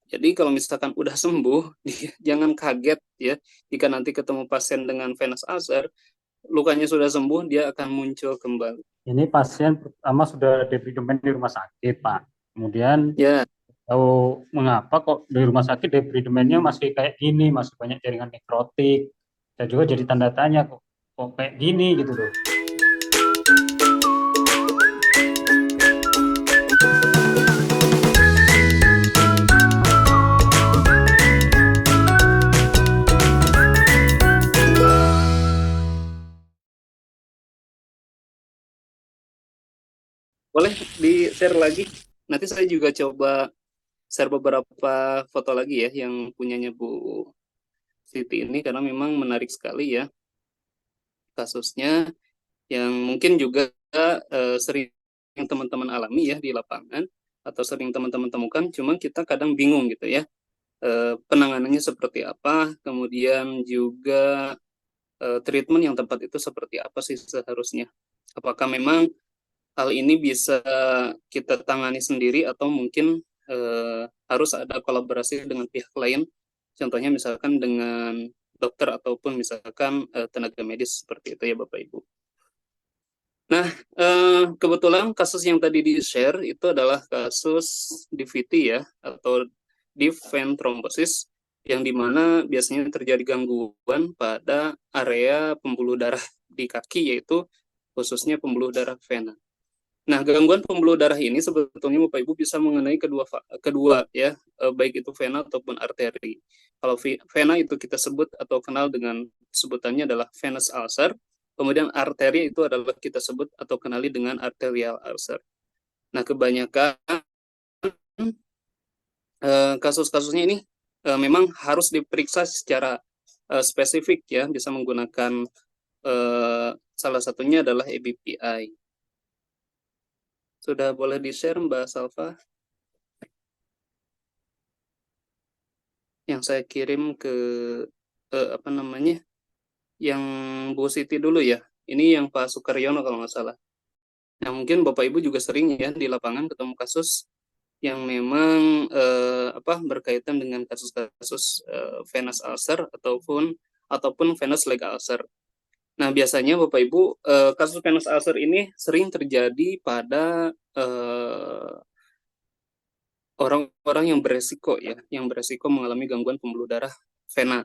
Jadi kalau misalkan udah sembuh, jangan kaget ya jika nanti ketemu pasien dengan venous ulcer, lukanya sudah sembuh, dia akan muncul kembali. Ini pasien pertama sudah debridement di rumah sakit, Pak. Kemudian Ya, tahu mengapa kok di rumah sakit debridement-nya masih kayak gini, masih banyak jaringan nekrotik. Saya juga jadi tanda tanya kok kayak gini gitu loh. boleh di-share lagi. Nanti saya juga coba share beberapa foto lagi ya yang punyanya Bu Siti ini karena memang menarik sekali ya kasusnya yang mungkin juga sering teman-teman alami ya di lapangan atau sering teman-teman temukan, cuma kita kadang bingung gitu ya penanganannya seperti apa, kemudian juga treatment yang tepat itu seperti apa sih seharusnya. Apakah memang hal ini bisa kita tangani sendiri atau mungkin harus ada kolaborasi dengan pihak lain, contohnya misalkan dengan dokter ataupun misalkan tenaga medis seperti itu ya Bapak Ibu. Nah, kebetulan kasus yang tadi di-share itu adalah kasus DVT ya, atau deep vein thrombosis, yang dimana biasanya terjadi gangguan pada area pembuluh darah di kaki, yaitu khususnya pembuluh darah vena. Nah, gangguan pembuluh darah ini sebetulnya Bapak Ibu bisa mengenai kedua ya, baik itu vena ataupun arteri. Kalau vena itu kita sebut atau kenal dengan sebutannya adalah venous ulcer, kemudian arteri itu adalah kita sebut atau kenali dengan arterial ulcer. Nah, kebanyakan kasus-kasusnya ini memang harus diperiksa secara spesifik ya, bisa menggunakan salah satunya adalah EBPI. Sudah boleh di-share Mbak Salva yang saya kirim ke apa namanya, yang Bu Siti dulu ya. Ini yang Pak Sukaryono kalau nggak salah. Nah, mungkin Bapak Ibu juga sering ya di lapangan ketemu kasus yang memang berkaitan dengan kasus-kasus venous ulcer ataupun venous leg ulcer. Nah, biasanya Bapak Ibu kasus venous ulcer ini sering terjadi pada orang-orang yang beresiko ya, yang beresiko mengalami gangguan pembuluh darah vena.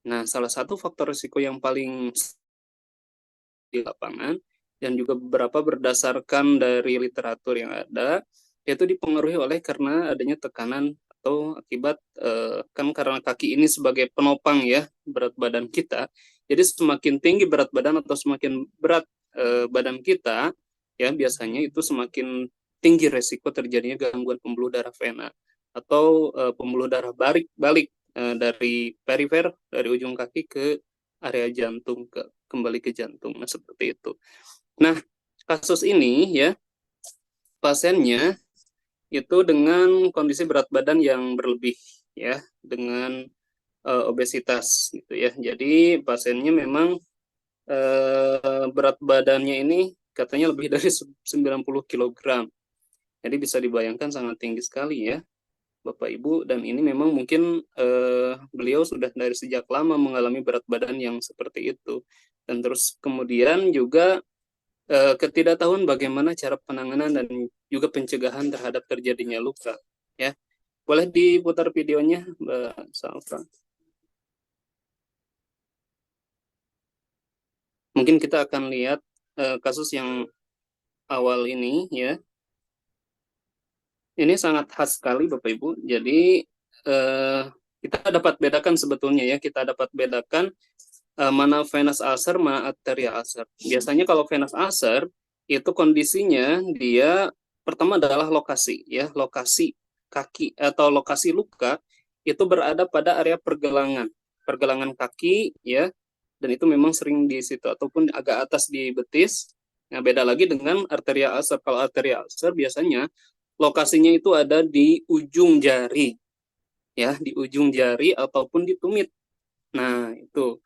Nah, salah satu faktor risiko yang paling di lapangan dan juga beberapa berdasarkan dari literatur yang ada yaitu dipengaruhi oleh karena adanya tekanan atau akibat kan karena kaki ini sebagai penopang ya berat badan kita, jadi semakin tinggi berat badan atau semakin berat badan kita ya biasanya itu semakin tinggi resiko terjadinya gangguan pembuluh darah vena atau pembuluh darah balik dari perifer dari ujung kaki ke area jantung kembali ke jantung. Nah, seperti itu. Nah, kasus ini ya pasiennya itu dengan kondisi berat badan yang berlebih ya, dengan obesitas gitu ya. Jadi pasiennya memang berat badannya ini katanya lebih dari 90 kilogram. Jadi bisa dibayangkan sangat tinggi sekali ya. Bapak Ibu, dan ini memang mungkin beliau sudah dari sejak lama mengalami berat badan yang seperti itu, dan terus kemudian juga ketidaktahuan bagaimana cara penanganan dan juga pencegahan terhadap terjadinya luka ya. Boleh diputar videonya Mbak Salva. Mungkin kita akan lihat kasus yang awal ini ya. Ini sangat khas sekali Bapak Ibu. Jadi kita dapat bedakan sebetulnya ya, kita dapat bedakan mana venous ulcer, mana arterial ulcer. Biasanya kalau venous ulcer itu kondisinya dia pertama adalah lokasi ya, lokasi kaki atau lokasi luka itu berada pada area pergelangan kaki ya, dan itu memang sering di situ ataupun agak atas di betis. Nah, beda lagi dengan arterial ulcer. Kalau arterial ulcer biasanya lokasinya itu ada di ujung jari ya, di ujung jari ataupun di tumit. Nah, itu.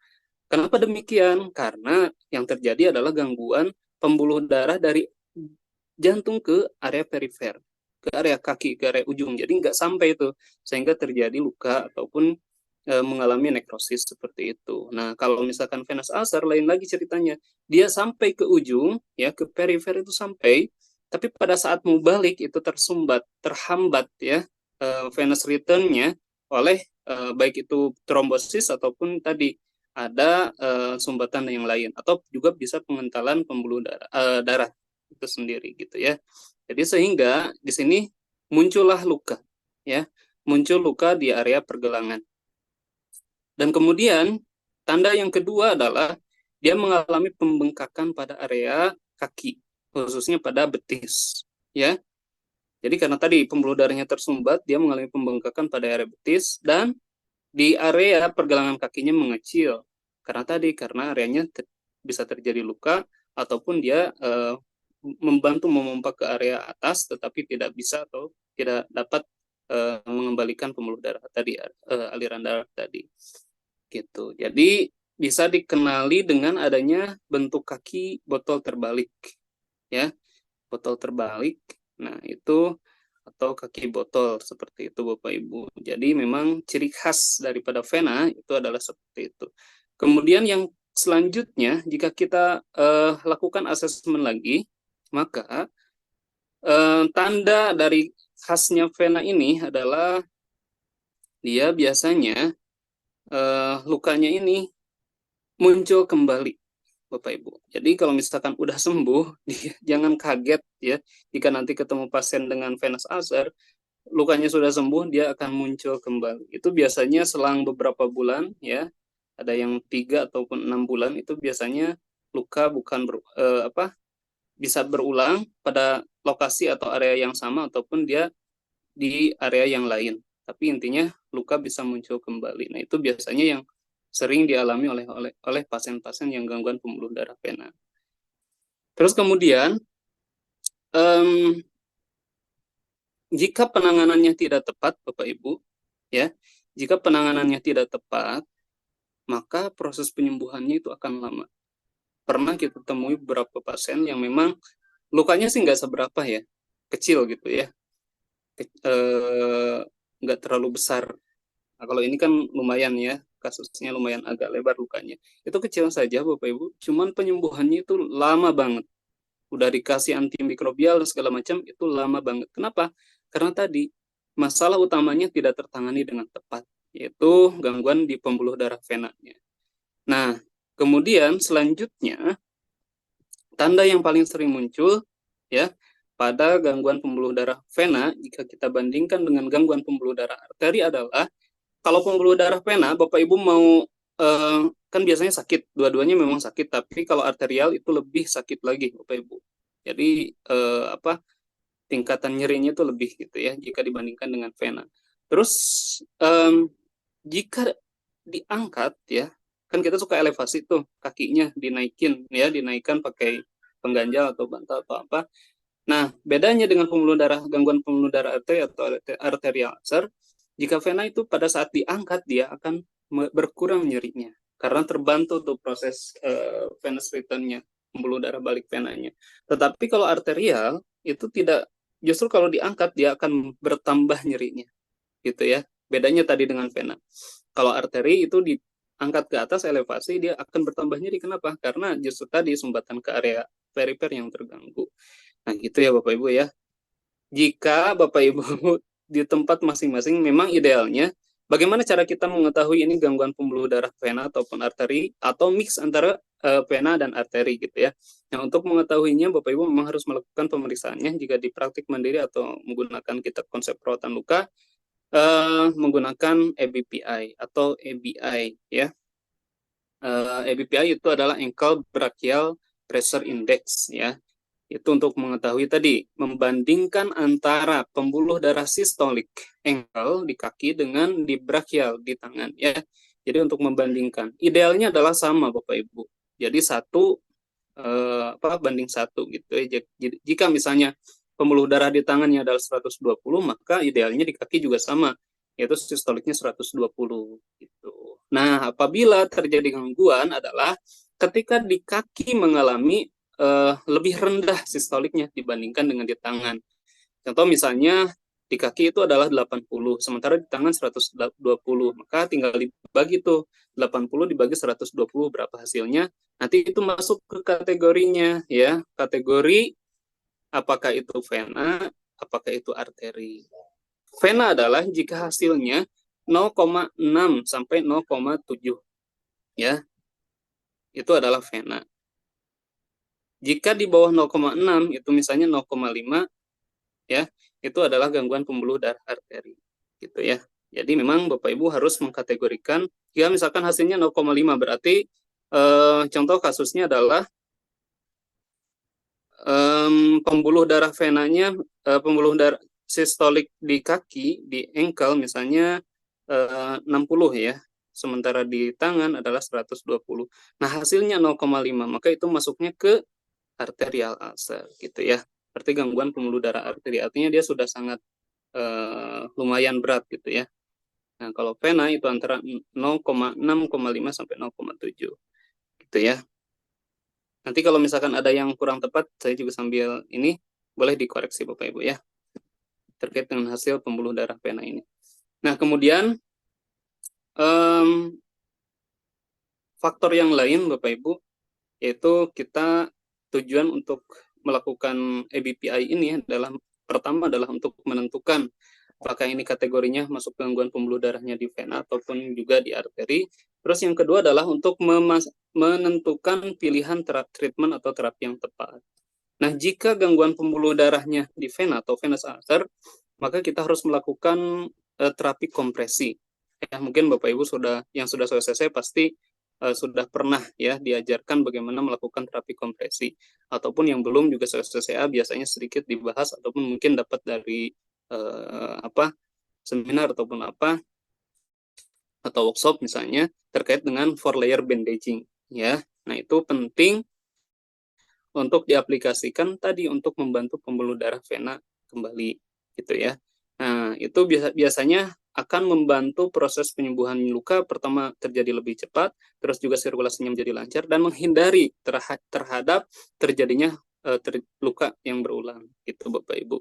Kenapa demikian? Karena yang terjadi adalah gangguan pembuluh darah dari jantung ke area perifer. ke area kaki, ke area ujung. Jadi nggak sampai itu, sehingga terjadi luka ataupun mengalami nekrosis seperti itu. Nah, kalau misalkan venous ulcer lain lagi ceritanya. Dia sampai ke ujung, ya, ke perifer itu sampai, tapi pada saat mau balik itu tersumbat, terhambat ya venous return-nya oleh baik itu trombosis ataupun tadi ada sumbatan yang lain, atau juga bisa pengentalan pembuluh darah itu sendiri gitu ya. Jadi sehingga di sini muncullah luka, ya, muncul luka di area pergelangan. Dan kemudian tanda yang kedua adalah dia mengalami pembengkakan pada area kaki, khususnya pada betis, ya. Jadi karena tadi pembuluh darahnya tersumbat, dia mengalami pembengkakan pada area betis dan di area pergelangan kakinya mengecil. Karena areanya bisa terjadi luka ataupun dia membantu memompa ke area atas tetapi tidak bisa atau tidak dapat mengembalikan pembuluh darah tadi, aliran darah tadi. Gitu. Jadi bisa dikenali dengan adanya bentuk kaki botol terbalik, ya, botol terbalik. Nah, itu atau kaki botol seperti itu Bapak Ibu. Jadi memang ciri khas daripada vena itu adalah seperti itu. Kemudian yang selanjutnya jika kita lakukan asesmen lagi, maka tanda dari khasnya vena ini adalah dia biasanya lukanya ini muncul kembali Bapak Ibu. Jadi kalau misalkan udah sembuh, jangan kaget ya jika nanti ketemu pasien dengan venous ulcer, lukanya sudah sembuh, dia akan muncul kembali. Itu biasanya selang beberapa bulan ya, ada yang 3 ataupun 6 bulan itu biasanya luka bukan bisa berulang pada lokasi atau area yang sama ataupun dia di area yang lain. Tapi intinya luka bisa muncul kembali. Nah, itu biasanya yang sering dialami oleh pasien-pasien yang gangguan pembuluh darah vena. Terus kemudian jika penanganannya tidak tepat, Bapak Ibu, ya, jika penanganannya tidak tepat, maka proses penyembuhannya itu akan lama. Pernah kita temui beberapa pasien yang memang lukanya sih nggak seberapa ya, kecil gitu ya, nggak terlalu besar. Nah, kalau ini kan lumayan ya, kasusnya lumayan agak lebar lukanya. Itu kecil saja Bapak Ibu, cuman penyembuhannya itu lama banget. Udah dikasih antimikrobial dan segala macam, itu lama banget. Kenapa? Karena tadi, masalah utamanya tidak tertangani dengan tepat, yaitu gangguan di pembuluh darah venanya. Nah, kemudian selanjutnya, tanda yang paling sering muncul, ya, pada gangguan pembuluh darah vena, jika kita bandingkan dengan gangguan pembuluh darah arteri adalah, kalau pembuluh darah vena, Bapak Ibu mau kan biasanya sakit, dua-duanya memang sakit, tapi kalau arterial itu lebih sakit lagi, Bapak Ibu. Jadi tingkatan nyerinya itu lebih gitu ya, jika dibandingkan dengan vena. Terus jika diangkat ya, kan kita suka elevasi tuh kakinya dinaikin ya, dinaikkan pakai pengganjal atau bantal atau apa. Nah, bedanya dengan pembuluh darah, gangguan pembuluh darah arteri atau arterial ulcer, jika vena itu pada saat diangkat dia akan berkurang nyerinya karena terbantu tuh proses venous return-nya, pembuluh darah balik venanya. Tetapi kalau arterial itu tidak, justru kalau diangkat dia akan bertambah nyerinya, gitu ya. Bedanya tadi dengan vena. Kalau arteri itu diangkat ke atas elevasi dia akan bertambah nyeri. Kenapa? Karena justru tadi sumbatan ke area perifer yang terganggu. Nah, gitu ya Bapak Ibu ya. Jika Bapak Ibu di tempat masing-masing memang idealnya bagaimana cara kita mengetahui ini gangguan pembuluh darah vena ataupun arteri atau mix antara vena dan arteri gitu ya. Nah, untuk mengetahuinya Bapak Ibu memang harus melakukan pemeriksaannya jika di praktik mandiri atau menggunakan kita konsep perawatan luka menggunakan ABPI atau ABI ya. ABPI itu adalah Ankle Brachial Pressure Index ya. Itu untuk mengetahui tadi, membandingkan antara pembuluh darah sistolik ankle di kaki dengan di brachial di tangan ya. Jadi untuk membandingkan, idealnya adalah sama Bapak Ibu. Jadi banding 1 gitu ya. Jika misalnya pembuluh darah di tangannya adalah 120, maka idealnya di kaki juga sama, yaitu sistoliknya 120 gitu. Nah, apabila terjadi gangguan adalah ketika di kaki mengalami lebih rendah sistoliknya dibandingkan dengan di tangan. Contoh misalnya di kaki itu adalah 80, sementara di tangan 120. Maka tinggal dibagi tuh, 80 dibagi 120 berapa hasilnya. Nanti itu masuk ke kategorinya ya. Kategori apakah itu vena, apakah itu arteri. Vena adalah jika hasilnya 0,6 sampai 0,7 ya. Itu adalah vena. Jika di bawah 0,6 itu misalnya 0,5 ya, itu adalah gangguan pembuluh darah arteri gitu ya. Jadi memang Bapak Ibu harus mengkategorikan, ya misalkan hasilnya 0,5 berarti contoh kasusnya adalah pembuluh darah venanya, pembuluh darah sistolik di kaki, di ankle misalnya 60 ya, sementara di tangan adalah 120. Nah hasilnya 0,5, maka itu masuknya ke arterial ulcer gitu ya. Berarti gangguan pembuluh darah arteri, artinya dia sudah sangat lumayan berat gitu ya. Nah, kalau vena itu antara 0,6,5 sampai 0,7 gitu ya. Nanti kalau misalkan ada yang kurang tepat, saya juga sambil ini boleh dikoreksi Bapak Ibu ya, terkait dengan hasil pembuluh darah vena ini. Nah, kemudian faktor yang lain Bapak Ibu, yaitu kita tujuan untuk melakukan ABPI ini adalah pertama adalah untuk menentukan apakah ini kategorinya masuk gangguan pembuluh darahnya di vena ataupun juga di arteri. Terus yang kedua adalah untuk menentukan pilihan treatment atau terapi yang tepat. Nah, jika gangguan pembuluh darahnya di vena atau venous ulcer, maka kita harus melakukan terapi kompresi. Ya, mungkin Bapak Ibu yang sudah selesai pasti sudah pernah ya diajarkan bagaimana melakukan terapi kompresi, ataupun yang belum juga selesai biasanya sedikit dibahas ataupun mungkin dapat dari seminar ataupun atau workshop misalnya terkait dengan 4-layer bandaging ya. Nah, itu penting untuk diaplikasikan tadi untuk membantu pembuluh darah vena kembali gitu ya. Nah, itu biasanya akan membantu proses penyembuhan luka pertama terjadi lebih cepat, terus juga sirkulasinya menjadi lancar dan menghindari terhadap terjadinya luka yang berulang gitu Bapak Ibu.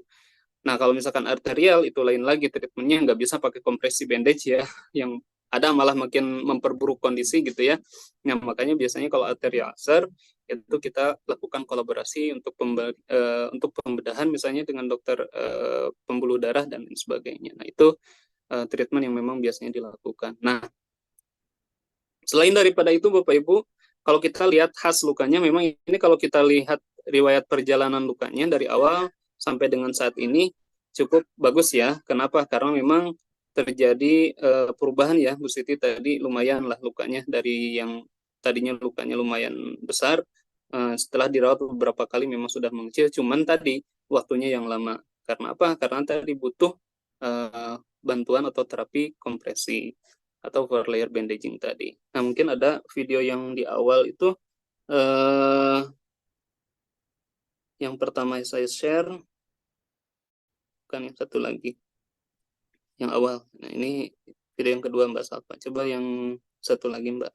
Nah, kalau misalkan arterial itu lain lagi treatmentnya, nggak bisa pakai kompresi bandage ya, yang ada malah makin memperburuk kondisi gitu ya. Nah, makanya biasanya kalau arterial ulcer itu kita lakukan kolaborasi untuk pembedahan misalnya dengan dokter pembuluh darah dan lain sebagainya. Nah, itu treatment yang memang biasanya dilakukan. Nah, selain daripada itu Bapak Ibu, kalau kita lihat khas lukanya, memang ini kalau kita lihat riwayat perjalanan lukanya dari awal sampai dengan saat ini cukup bagus ya. Kenapa? Karena memang terjadi perubahan ya, Bu Siti tadi lumayan lah lukanya dari yang tadinya lukanya lumayan besar, setelah dirawat beberapa kali memang sudah mengecil, cuman tadi waktunya yang lama. Karena apa? Karena tadi butuh bantuan atau terapi kompresi atau 4-layer bandaging tadi. Nah, mungkin ada video yang di awal itu yang pertama saya share, bukan yang satu lagi, yang awal. Nah, ini video yang kedua Mbak Salva. Coba yang satu lagi Mbak.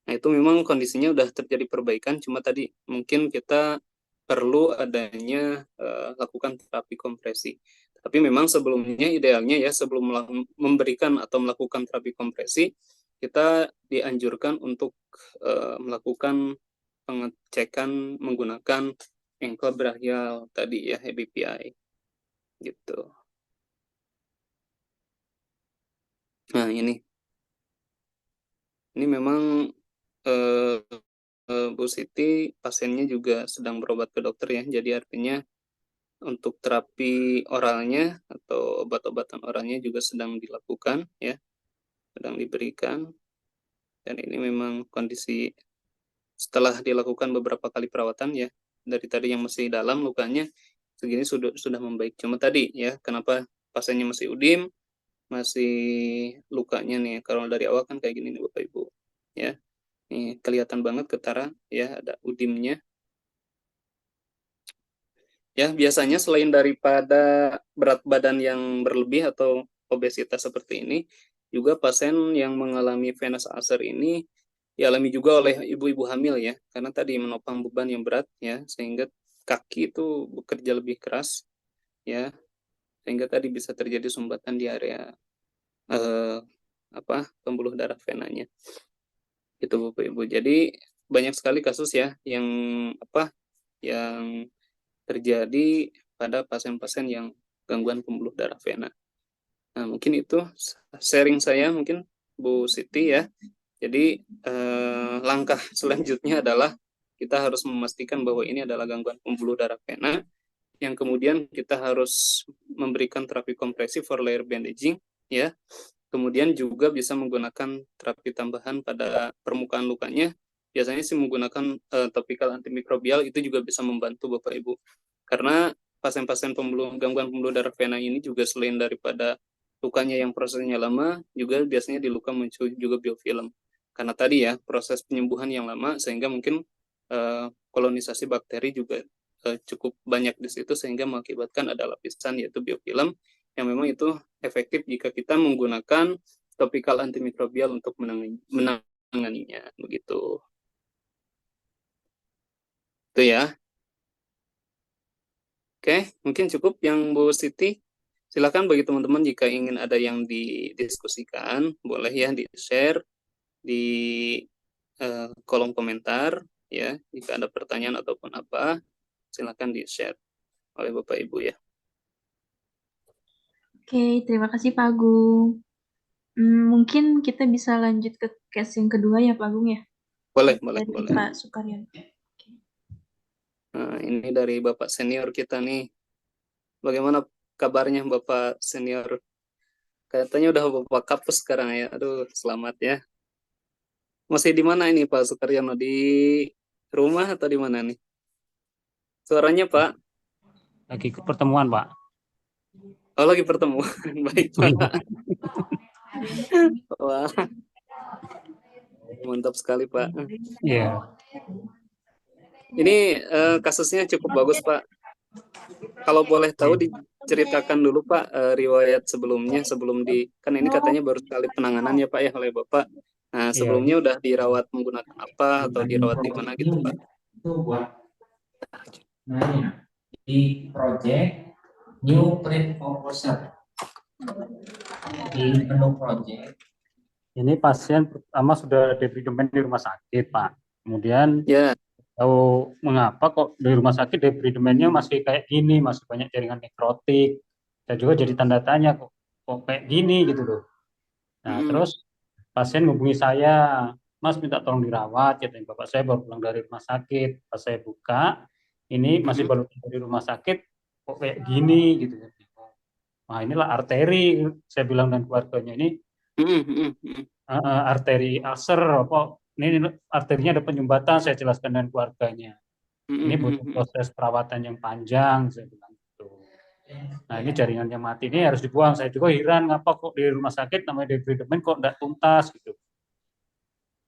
Nah, itu memang kondisinya udah terjadi perbaikan, cuma tadi mungkin kita perlu adanya lakukan terapi kompresi. Tapi memang sebelumnya idealnya ya sebelum memberikan atau melakukan terapi kompresi, kita dianjurkan untuk melakukan pengecekan menggunakan ankle brachial tadi ya, ABPI gitu. Nah, ini memang Bu Siti pasiennya juga sedang berobat ke dokter ya, jadi artinya untuk terapi oralnya atau obat-obatan oralnya juga sedang dilakukan ya, sedang diberikan. Dan ini memang kondisi setelah dilakukan beberapa kali perawatan ya, dari tadi yang masih dalam lukanya segini sudah membaik. Cuma tadi ya, kenapa pasiennya masih udim, masih lukanya nih, kalau dari awal kan kayak gini nih Bapak Ibu ya. Nih kelihatan banget ketara ya, ada udimnya. Ya, biasanya selain daripada berat badan yang berlebih atau obesitas seperti ini, juga pasien yang mengalami venous ulcer ini dialami juga oleh ibu-ibu hamil ya, karena tadi menopang beban yang berat ya, sehingga kaki itu bekerja lebih keras, ya, sehingga tadi bisa terjadi sumbatan di area eh, pembuluh darah venanya. Itu Bapak Ibu. Jadi banyak sekali kasus ya yang terjadi pada pasien-pasien yang gangguan pembuluh darah vena. Nah, mungkin itu sharing saya mungkin Bu Siti ya. Jadi langkah selanjutnya adalah kita harus memastikan bahwa ini adalah gangguan pembuluh darah vena, yang kemudian kita harus memberikan terapi kompresi for layer bandaging ya. Kemudian juga bisa menggunakan terapi tambahan pada permukaan lukanya. Biasanya sih menggunakan topikal antimikrobial, itu juga bisa membantu Bapak Ibu. Karena pasien-pasien gangguan pembuluh darah vena ini juga selain daripada lukanya yang prosesnya lama, juga biasanya di luka muncul juga biofilm. Karena tadi ya proses penyembuhan yang lama, sehingga mungkin kolonisasi bakteri juga cukup banyak di situ, sehingga mengakibatkan ada lapisan yaitu biofilm, yang memang itu efektif jika kita menggunakan topikal antimikrobial untuk menanganinya begitu. Itu ya. Oke, mungkin cukup yang Bu Siti. Silakan bagi teman-teman jika ingin ada yang didiskusikan, boleh ya di-share di kolom komentar ya. Jika ada pertanyaan ataupun apa, silakan di-share oleh Bapak Ibu ya. Oke, terima kasih Pak Agung. Mungkin kita bisa lanjut ke case yang kedua ya Pak Agung ya? Boleh. Dari Pak Sukaryanto. Nah, ini dari Bapak senior kita nih. Bagaimana kabarnya Bapak senior? Katanya udah Bapak kapus sekarang ya. Aduh, selamat ya. Masih di mana ini Pak Sukaryono? Di rumah atau di mana nih? Suaranya Pak? Lagi ke pertemuan, Pak. Oh, lagi pertemuan. Baik Pak. Wah, mantap sekali Pak. Iya. Ini kasusnya cukup bagus Pak. Kalau boleh tahu diceritakan dulu Pak riwayat sebelumnya kan ini katanya baru sekali penanganan ya Pak ya oleh Bapak. Nah, sebelumnya udah dirawat menggunakan apa atau dirawat di mana gitu Pak? Itu buat di project new print composer di menu project. Ini pasien pertama sudah debridement di rumah sakit, Pak. Kemudian Ya. tahu mengapa kok di rumah sakit debridementnya masih kayak gini, masih banyak jaringan nekrotik. Saya juga jadi tanda tanya kok kayak gini gitu loh. Nah, terus pasien menghubungi saya, Mas minta tolong dirawat, katanya bapak saya baru pulang dari rumah sakit. Pas saya buka, ini masih baru dari rumah sakit, kok kayak gini gitu. Nah, inilah arteri, saya bilang dan keluarganya ini arteri ulcer, ini arterinya ada penyumbatan, saya jelaskan dengan keluarganya. Ini butuh proses perawatan yang panjang, saya bilang gitu. Nah, ini jaringan yang mati ini harus dibuang. Saya juga heran, ngapa kok di rumah sakit namanya debridement kok enggak tuntas gitu.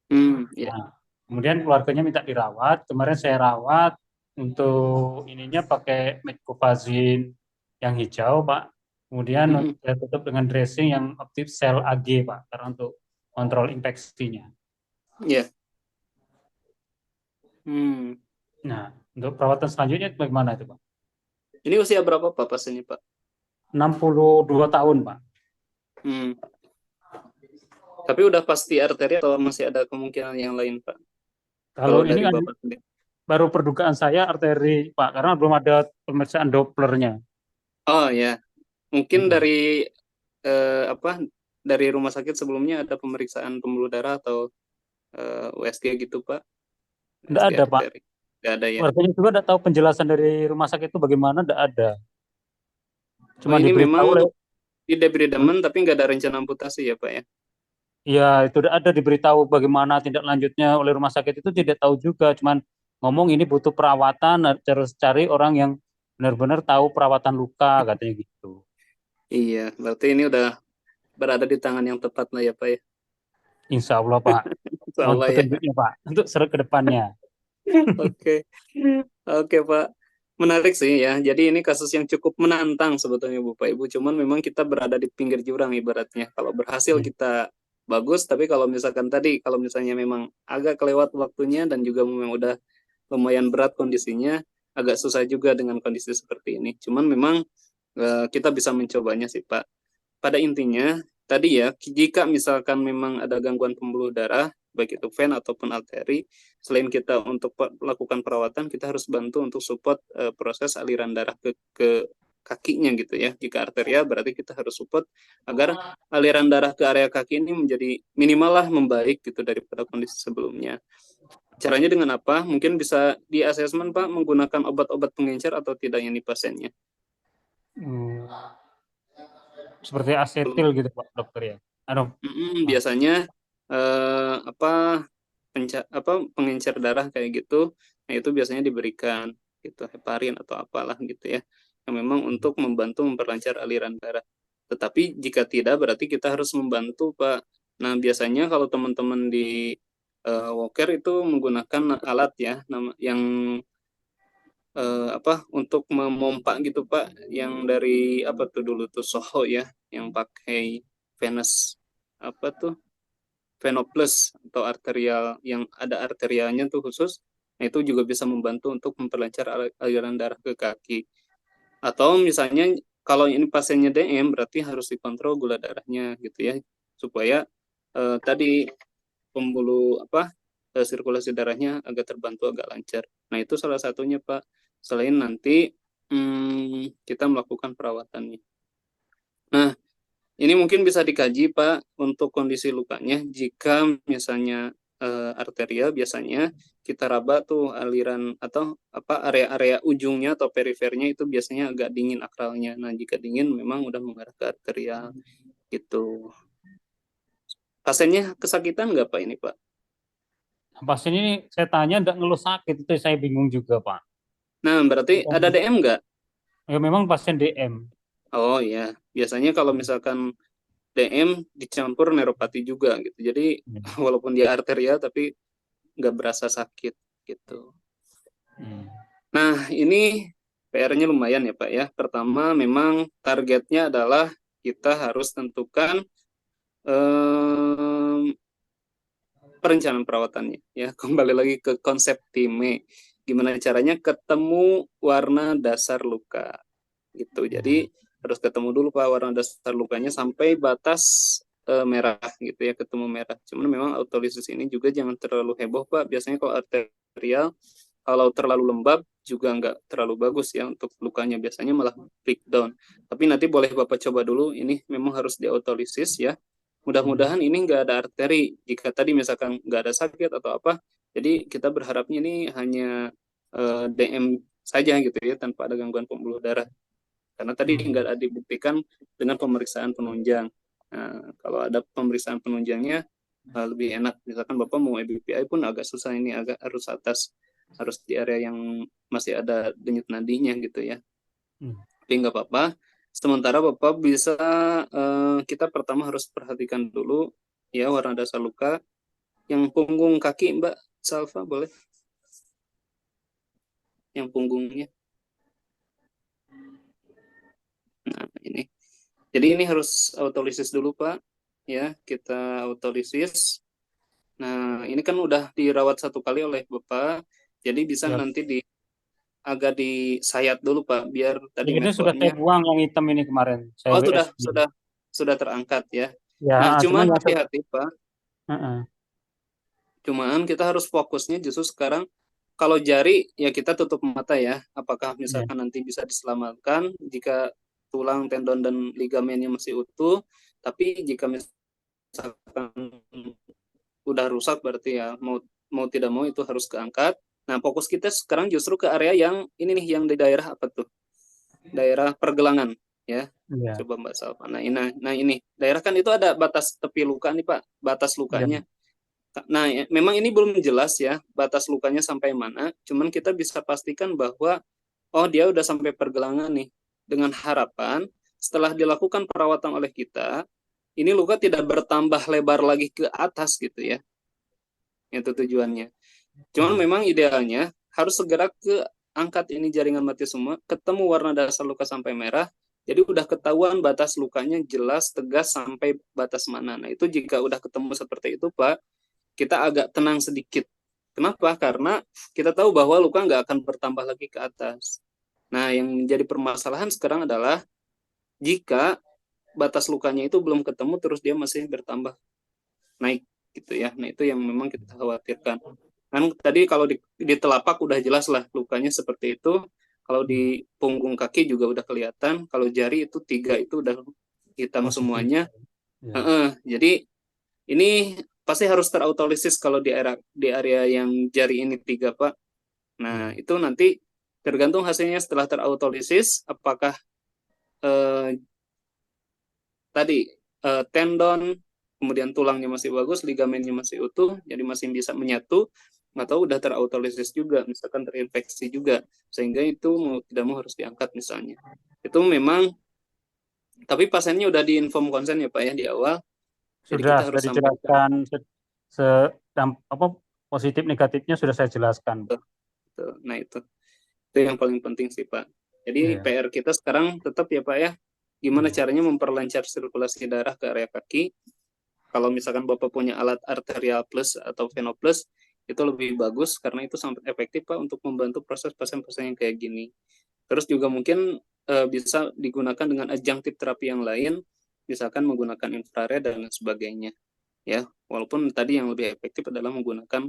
Nah, kemudian keluarganya minta dirawat. Kemarin saya rawat untuk ininya pakai meclofazin yang hijau, Pak. Kemudian saya tutup dengan dressing yang aktif sel AG, Pak, karena untuk kontrol infeksinya. Iya. Nah, untuk perawatan selanjutnya bagaimana itu, Pak? Ini usia berapa Pak pasiennya Pak? 62 tahun, Pak. Tapi udah pasti arteri atau masih ada kemungkinan yang lain Pak? Kalau ini kan baru perdugaan saya arteri, Pak, karena belum ada pemeriksaan Dopplernya. Oh ya, mungkin dari dari rumah sakit sebelumnya ada pemeriksaan pembuluh darah atau USG gitu Pak? Enggak ada, Pak. Enggak ada ya. Warganya juga enggak tahu penjelasan dari rumah sakit itu bagaimana, enggak ada. Cuma ini diberitahu memang di debridement tapi enggak ada rencana amputasi ya Pak ya? Iya, itu ada diberitahu bagaimana tindak lanjutnya oleh rumah sakit itu tidak tahu juga, cuman ngomong ini butuh perawatan, harus cari orang yang benar-benar tahu perawatan luka, katanya gitu. Iya, berarti ini udah berada di tangan yang tepat lah ya Pak ya? Insya Allah Pak. Insya Allah ya. Pak, untuk seru ke depannya. Oke Pak. Menarik sih ya. Jadi ini kasus yang cukup menantang sebetulnya Bapak Ibu. Cuman memang kita berada di pinggir jurang ibaratnya. Kalau berhasil kita bagus, tapi kalau misalnya memang agak kelewat waktunya dan juga memang udah lumayan berat kondisinya, agak susah juga dengan kondisi seperti ini. Cuman memang kita bisa mencobanya sih Pak. Pada intinya tadi ya, jika misalkan memang ada gangguan pembuluh darah, baik itu ven ataupun arteri, selain kita untuk melakukan perawatan, kita harus bantu untuk support proses aliran darah ke kakinya gitu ya. Jika arteria berarti kita harus support agar aliran darah ke area kaki ini menjadi minimal lah membaik gitu daripada kondisi sebelumnya. Caranya dengan apa? Mungkin bisa di asesmen Pak menggunakan obat-obat pengencer atau tidaknya nih pasiennya. Seperti asetil gitu Pak dokter ya. Biasanya pengencer darah kayak gitu, nah itu biasanya diberikan gitu heparin atau apalah gitu ya, yang memang untuk membantu memperlancar aliran darah. Tetapi jika tidak berarti kita harus membantu Pak. Nah biasanya kalau teman-teman di Walker itu menggunakan alat ya, yang untuk memompa gitu Pak, yang dari apa tuh dulu tuh Soho ya, yang pakai venous Venoplus atau arterial yang ada arterialnya tuh khusus. Nah, itu juga bisa membantu untuk memperlancar aliran darah ke kaki. Atau misalnya kalau ini pasiennya DM berarti harus dikontrol gula darahnya gitu ya, supaya tadi sirkulasi darahnya agak terbantu, agak lancar. Nah, itu salah satunya Pak. Selain nanti kita melakukan perawatannya. Nah, ini mungkin bisa dikaji Pak untuk kondisi lukanya. Jika misalnya arterial, biasanya kita raba tuh aliran atau area-area ujungnya atau perifernya itu biasanya agak dingin akralnya. Nah, jika dingin memang udah mengarah ke arterial gitu. Pasiennya kesakitan nggak Pak ini Pak? Pasien ini saya tanya enggak ngeluh sakit, itu saya bingung juga Pak. Nah, berarti ada DM nggak? Ya memang pasien DM. Oh iya, biasanya kalau misalkan DM dicampur neuropati juga gitu. Jadi walaupun dia arterial tapi nggak berasa sakit gitu. Nah, ini PR-nya lumayan ya Pak ya. Pertama, memang targetnya adalah kita harus tentukan perencanaan perawatannya ya. Kembali lagi ke konsep TIME. Gimana caranya ketemu warna dasar luka gitu. Jadi harus ketemu dulu Pak warna dasar lukanya sampai batas merah gitu ya, ketemu merah. Cuman memang autolisis ini juga jangan terlalu heboh Pak. Biasanya kalau arterial, kalau terlalu lembab juga nggak terlalu bagus ya untuk lukanya, biasanya malah breakdown. Tapi nanti boleh Bapak coba dulu, ini memang harus diautolisis ya. Mudah-mudahan ini nggak ada arteri. Jika tadi misalkan nggak ada sakit atau apa, jadi kita berharapnya ini hanya DM saja gitu ya, tanpa ada gangguan pembuluh darah. Karena tadi nggak ada dibuktikan dengan pemeriksaan penunjang. Nah, kalau ada pemeriksaan penunjangnya lebih enak. Misalkan Bapak mau EBPI pun agak susah, ini agak harus atas, harus di area yang masih ada denyut nadinya gitu ya. Tapi nggak apa-apa. Sementara Bapak bisa, kita pertama harus perhatikan dulu ya warna dasar luka. Yang punggung kaki Mbak Salva boleh? Yang punggungnya. Nah, ini. Jadi ini harus autolisis dulu Pak. Ya, kita autolisis. Nah, ini kan udah dirawat 1 kali oleh Bapak. Jadi bisa nanti agak disayat dulu Pak, biar tadi Ini sudah saya buang yang hitam ini kemarin. Oh, sudah terangkat ya. Ya, Nah, cuman hati-hati Pak. Uh-uh. Cuman kita harus fokusnya justru sekarang, kalau jari ya kita tutup mata ya. Apakah misalkan nanti bisa diselamatkan jika tulang, tendon, dan ligamennya masih utuh. Tapi jika misalkan udah rusak berarti ya mau tidak mau itu harus keangkat. Nah, fokus kita sekarang justru ke area yang ini nih, yang di daerah apa tuh? Daerah pergelangan ya. Coba Mbak Salva. Nah, ini daerah kan itu ada batas tepi luka nih Pak, batas lukanya. Nah, memang ini belum jelas ya batas lukanya sampai mana. Cuman kita bisa pastikan bahwa oh dia udah sampai pergelangan nih. Dengan harapan setelah dilakukan perawatan oleh kita, ini luka tidak bertambah lebar lagi ke atas gitu ya. Itu tujuannya. Cuman memang idealnya harus segera ke angkat ini jaringan mati semua, ketemu warna dasar luka sampai merah, jadi udah ketahuan batas lukanya jelas, tegas sampai batas mana. Nah, itu jika udah ketemu seperti itu Pak, kita agak tenang sedikit. Kenapa? Karena kita tahu bahwa luka nggak akan bertambah lagi ke atas. Nah, yang menjadi permasalahan sekarang adalah jika batas lukanya itu belum ketemu, terus dia masih bertambah naik gitu ya. Nah, itu yang memang kita khawatirkan. Kan tadi kalau di telapak udah jelas lah lukanya seperti itu. Kalau di punggung kaki juga udah kelihatan. Kalau jari itu 3 itu udah hitam Positif. semuanya. Ya. Jadi ini pasti harus terautolysis kalau di area yang jari ini 3, Pak. Nah, itu nanti tergantung hasilnya setelah terautolysis, apakah eh, tadi tendon, kemudian tulangnya masih bagus, ligamennya masih utuh, jadi masih bisa menyatu, atau udah terautolysis juga, misalkan terinfeksi juga, sehingga itu mau tidak mau harus diangkat misalnya. Itu memang, tapi pasiennya udah diinform konsen ya Pak ya di awal, jadi kita Sudah harus sampaikan. dijelaskan apa positif negatifnya sudah saya jelaskan. Nah itu yang paling penting sih Pak. Jadi Iya. PR kita sekarang tetap ya Pak ya, gimana caranya memperlancar sirkulasi darah ke area kaki. Kalau misalkan Bapak punya alat arterial plus atau veno plus, itu lebih bagus karena itu sangat efektif Pak untuk membantu proses pasien-pasien yang kayak gini. Terus juga mungkin bisa digunakan dengan adjunctive terapi yang lain, misalkan menggunakan infrared dan sebagainya. Ya, walaupun tadi yang lebih efektif adalah menggunakan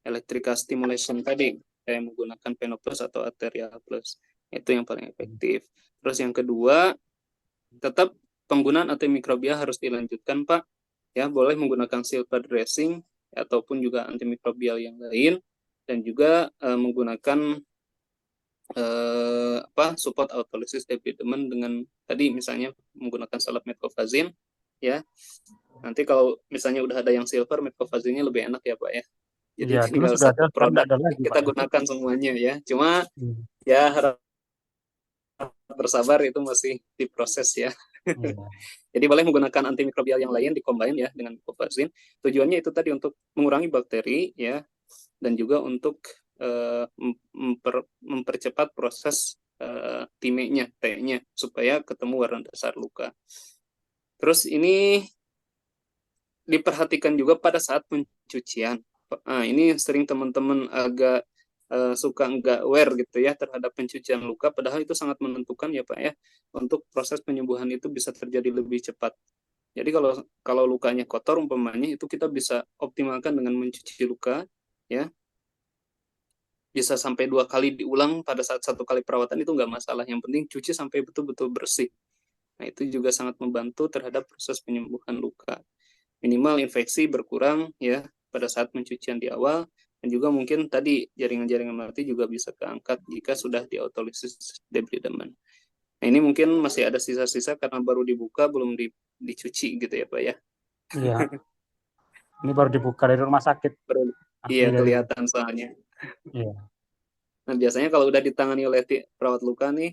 electrical stimulation tadi, kayak menggunakan veno plus atau arterial plus. Itu yang paling efektif. Terus yang kedua, tetap penggunaan antimikrobia harus dilanjutkan, Pak. Ya, boleh menggunakan silver dressing ataupun juga antimikrobial yang lain, dan juga menggunakan support autolysis debridement dengan tadi misalnya menggunakan salep metcofazin, ya. Nanti kalau misalnya udah ada yang silver, metcofazinnya lebih enak ya, Pak ya. Jadi Iya, dulu tinggal sudah ada, satu sekarang produk tidak ada lagi, kita Pak. gunakan semuanya ya. Cuma ya harap bersabar, itu masih diproses ya. Iya. Jadi boleh menggunakan antimikrobial yang lain dicombine ya dengan metcofazin. Tujuannya itu tadi untuk mengurangi bakteri ya, dan juga untuk mempercepat proses time-nya, T-nya, supaya ketemu warna dasar luka. Terus ini diperhatikan juga pada saat pencucian. Ini sering teman-teman agak suka nggak aware gitu ya terhadap pencucian luka, padahal itu sangat menentukan ya Pak ya, untuk proses penyembuhan itu bisa terjadi lebih cepat. Jadi kalau lukanya kotor umpamanya, itu kita bisa optimalkan dengan mencuci luka ya, bisa sampai 2 kali diulang pada saat 1 kali perawatan, itu nggak masalah, yang penting cuci sampai betul-betul bersih. Nah itu juga sangat membantu terhadap proses penyembuhan luka. Minimal infeksi berkurang ya pada saat pencucian di awal, dan juga mungkin tadi jaringan-jaringan mati juga bisa keangkat jika sudah diautolysis debridement. Nah ini mungkin masih ada sisa-sisa karena baru dibuka, belum dicuci gitu ya Pak ya. Iya. Ini baru dibuka dari rumah sakit. Iya kelihatan soalnya. Iya. Nah biasanya kalau udah ditangani oleh perawat luka nih,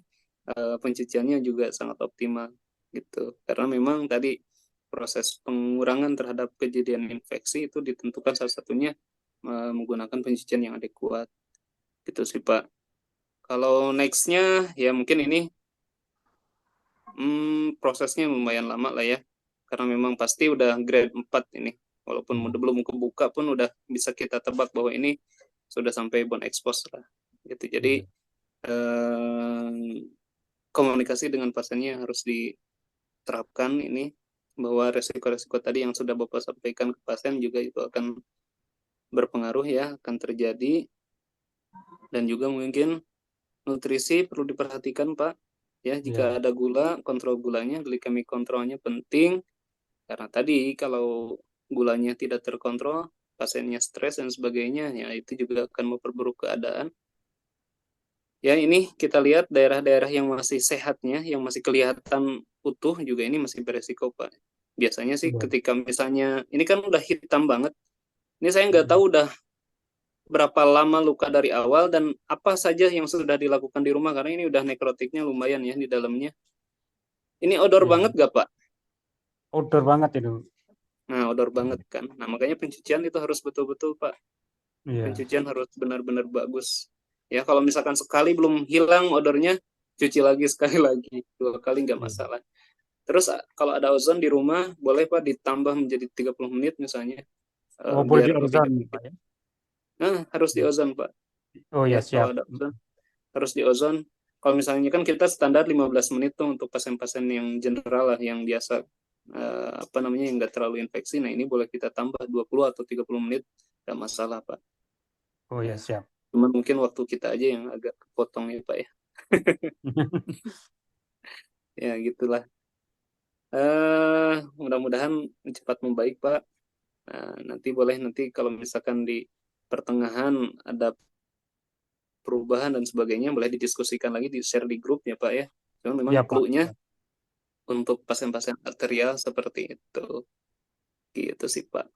pencuciannya juga sangat optimal gitu. Karena memang tadi proses pengurangan terhadap kejadian infeksi itu ditentukan salah satunya menggunakan pencucian yang adekuat. Gitu sih Pak. Kalau nextnya ya mungkin ini prosesnya lumayan lama lah ya. Karena memang pasti udah grade 4 ini. Walaupun belum kebuka pun udah bisa kita tebak bahwa ini sudah sampai bone expose lah. Gitu. Jadi komunikasi dengan pasiennya harus diterapkan ini, bahwa resiko-resiko tadi yang sudah Bapak sampaikan ke pasien juga itu akan berpengaruh ya, akan terjadi. Dan juga mungkin nutrisi perlu diperhatikan Pak ya, jika ada gula, kontrol gulanya, glikemi kontrolnya penting, karena tadi kalau gulanya tidak terkontrol, pasiennya stres dan sebagainya, ya itu juga akan memperburuk keadaan. Ya ini kita lihat daerah-daerah yang masih sehatnya, yang masih kelihatan utuh juga ini masih beresiko Pak. Biasanya sih ketika misalnya, ini kan udah hitam banget, ini saya nggak tahu udah berapa lama luka dari awal dan apa saja yang sudah dilakukan di rumah, karena ini udah nekrotiknya lumayan ya di dalamnya. Ini odor banget gak Pak? Odor banget itu. Nah odor banget kan, nah makanya pencucian itu harus betul-betul Pak. Pencucian harus benar-benar bagus. Ya kalau misalkan sekali belum hilang odornya, cuci lagi sekali lagi, 2 kali nggak masalah. Terus kalau ada ozon di rumah, boleh Pak ditambah menjadi 30 menit misalnya. Boleh di Biar lebih ozon, efektif. Pak ya? Harus di ozon, Pak. Oh ya, Ya, kalau siap. ada ozon, harus di ozon. Kalau misalnya kan kita standar 15 menit tuh untuk pasien-pasien yang general lah, yang biasa yang nggak terlalu infeksi. Nah, ini boleh kita tambah 20 atau 30 menit, nggak masalah, Pak. Oh ya, siap. Cuman mungkin waktu kita aja yang agak kepotong ya, Pak ya. Ya, gitulah. Mudah-mudahan cepat membaik, Pak. Nanti kalau misalkan di pertengahan ada perubahan dan sebagainya, boleh didiskusikan lagi, di-share di grup ya, Pak ya. Cuma memang Ya, Pak. clue-nya untuk pasien-pasien arterial seperti itu. Gitu sih, Pak.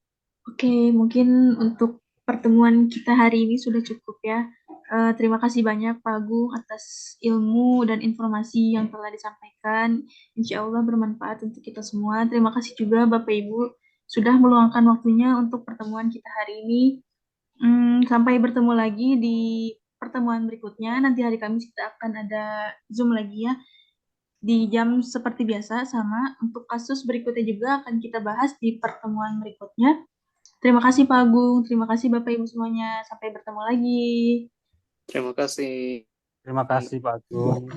Oke, mungkin untuk pertemuan kita hari ini sudah cukup ya. Terima kasih banyak Pak Agung atas ilmu dan informasi yang telah disampaikan. Insya Allah bermanfaat untuk kita semua. Terima kasih juga Bapak Ibu sudah meluangkan waktunya untuk pertemuan kita hari ini. Sampai bertemu lagi di pertemuan berikutnya. Nanti hari Kamis kita akan ada Zoom lagi ya. Di jam seperti biasa sama. Untuk kasus berikutnya juga akan kita bahas di pertemuan berikutnya. Terima kasih Pak Agung, terima kasih Bapak Ibu semuanya. Sampai bertemu lagi. Terima kasih. Terima kasih, Pak Agung.